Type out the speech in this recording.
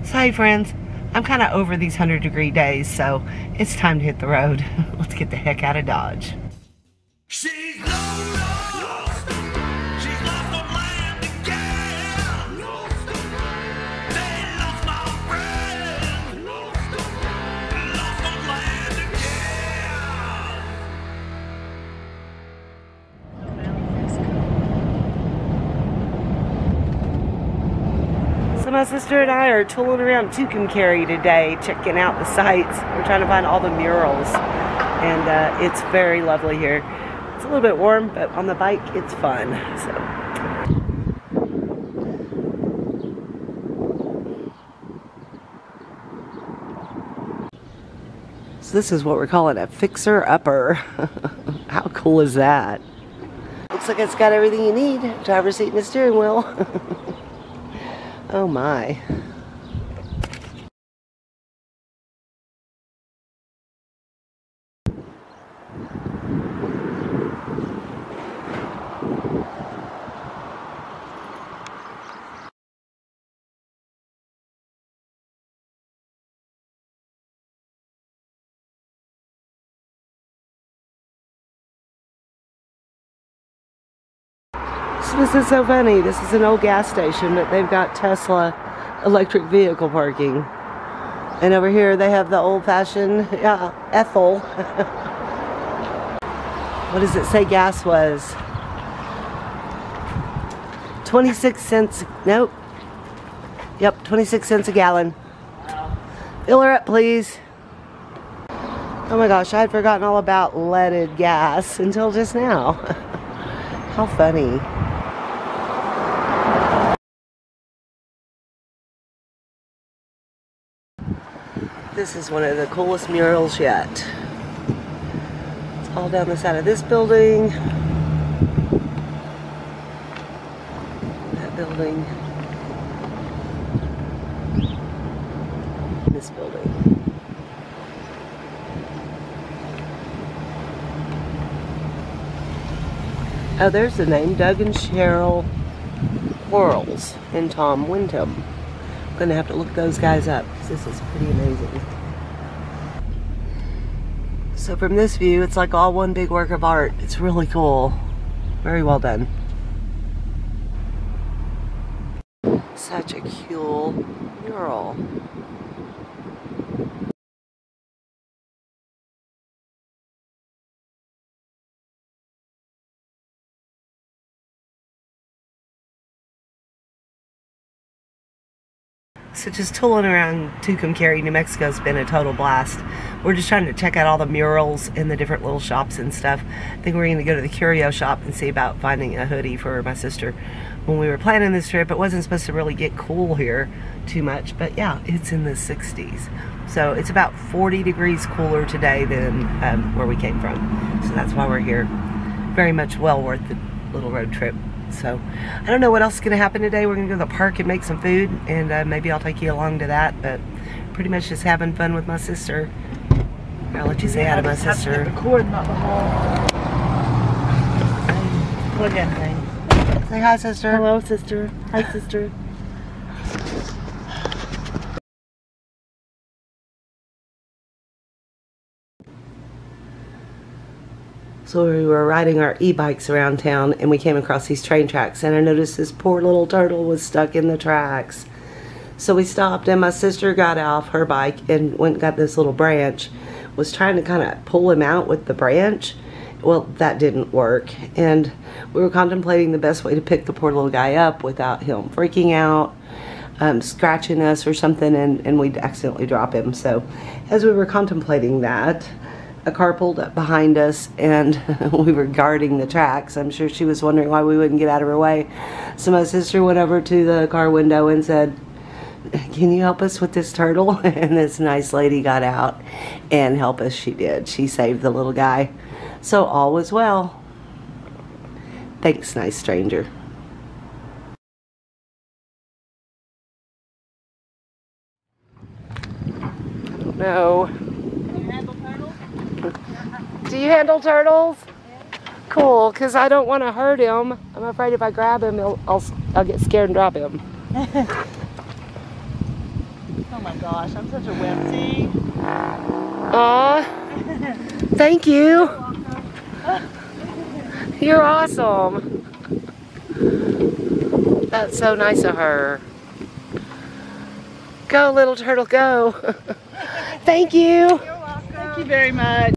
So hey friends, I'm kind of over these 100-degree days, so it's time to hit the road. Let's get the heck out of Dodge. She's lost. She's lost on land again. They lost my friend. Lost on land again. So my sister and I are tooling around Tucumcari today, checking out the sights. We're trying to find all the murals, and it's very lovely here. It's a little bit warm, but on the bike it's fun. So this is what we're calling a fixer-upper. How cool is that? Looks like it's got everything you need. Driver's seat and a steering wheel. Oh my. So this is so funny. This is an old gas station, but they've got Tesla electric vehicle parking. And over here they have the old-fashioned, Ethel. What does it say gas was? 26 cents, nope. Yep, 26 cents a gallon. Fill her up, please. Oh my gosh, I had forgotten all about leaded gas until just now. How funny. This is one of the coolest murals yet. It's all down the side of this building. That building. This building. Oh, there's the name. Doug and Cheryl Quarles and Tom Wyndham. I'm gonna have to look those guys up because this is pretty amazing. So from this view, it's like all one big work of art. It's really cool. Very well done. Such a cool mural. So just tooling around Tucumcari, New Mexico has been a total blast. We're just trying to check out all the murals in the different little shops and stuff. I think we're going to go to the curio shop and see about finding a hoodie for my sister. When we were planning this trip, it wasn't supposed to really get cool here too much, but yeah, it's in the 60s. So it's about 40 degrees cooler today than where we came from. So that's why we're here. Very much well worth the little road trip. So I don't know what else is going to happen today. We're going to go to the park and make some food, and maybe I'll take you along to that, but pretty much just having fun with my sister. I'll let you say hi to my sister. Record, not the whole plug-in thing. Say hi, sister. Hello, sister. Hi, sister. So we were riding our e-bikes around town, and we came across these train tracks, and I noticed this poor little turtle was stuck in the tracks. So we stopped, and my sister got off her bike and went and got this little branch, was trying to kind of pull him out with the branch. Well, that didn't work, and we were contemplating the best way to pick the poor little guy up without him freaking out, scratching us or something, and we'd accidentally drop him. So as we were contemplating that, a car pulled up behind us, and we were guarding the tracks. I'm sure she was wondering why we wouldn't get out of her way. So my sister went over to the car window and said, "Can you help us with this turtle?" And this nice lady got out and helped us. She did. She saved the little guy. So all was well. Thanks, nice stranger. I don't know. Do you handle turtles? Yeah. Cool, because I don't want to hurt him. I'm afraid if I grab him, I'll get scared and drop him. my gosh, I'm such a whimsy. Aw, thank you. You're awesome. That's so nice of her. Go, little turtle, go. Thank you. You're welcome. Thank you very much.